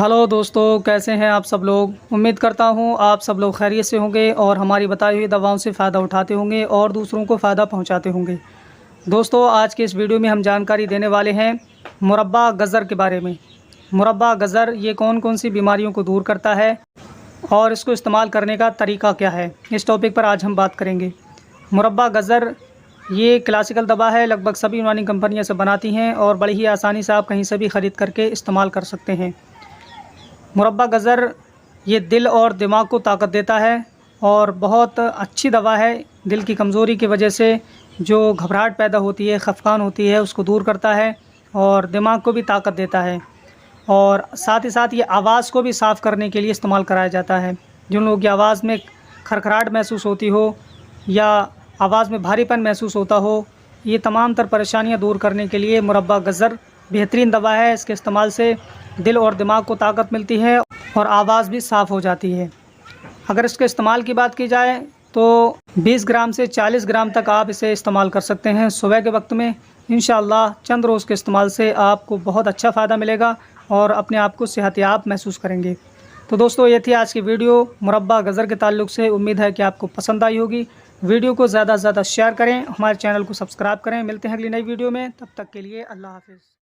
Hello दोस्तों, कैसे हैं आप सब लोग। उम्मीद करता हूं आप सब लोग खैरियत से होंगे और हमारी बताई हुई दवाओं से फ़ायदा उठाते होंगे और दूसरों को फ़ायदा पहुंचाते होंगे। दोस्तों, आज के इस वीडियो में हम जानकारी देने वाले हैं मुरब्बा गज़र के बारे में। मुरब्बा गज़र ये कौन कौन सी बीमारियों को दूर करता है और इसको इस्तेमाल करने का तरीका क्या है, इस टॉपिक पर आज हम बात करेंगे। मुरब्बा गज़र ये क्लासिकल दवा है, लगभग सभी यूनानी कंपनियाँ से बनाती हैं और बड़ी ही आसानी से आप कहीं से भी ख़रीद करके इस्तेमाल कर सकते हैं। मुरब्बा गज़र ये दिल और दिमाग को ताकत देता है और बहुत अच्छी दवा है। दिल की कमज़ोरी की वजह से जो घबराहट पैदा होती है, खफकान होती है, उसको दूर करता है और दिमाग को भी ताकत देता है। और साथ ही साथ ये आवाज़ को भी साफ़ करने के लिए इस्तेमाल कराया जाता है। जिन लोगों की आवाज़ में खरखराहट महसूस होती हो या आवाज़ में भारीपन महसूस होता हो, ये तमाम तर परेशानियाँ दूर करने के लिए मुरब्बा गज़र बेहतरीन दवा है। इसके इस्तेमाल से दिल और दिमाग को ताकत मिलती है और आवाज़ भी साफ़ हो जाती है। अगर इसके इस्तेमाल की बात की जाए तो 20 ग्राम से 40 ग्राम तक आप इसे इस्तेमाल कर सकते हैं सुबह के वक्त में। इंशाअल्लाह चंद रोज़ के इस्तेमाल से आपको बहुत अच्छा फ़ायदा मिलेगा और अपने आप को सेहतयाब महसूस करेंगे। तो दोस्तों, ये थी आज की वीडियो मुरब्बा गज़र के ताल्लुक़ से। उम्मीद है कि आपको पसंद आई होगी। वीडियो को ज़्यादा से ज़्यादा शेयर करें, हमारे चैनल को सब्सक्राइब करें। मिलते हैं अगली नई वीडियो में, तब तक के लिए अल्लाह हाफ़िज़।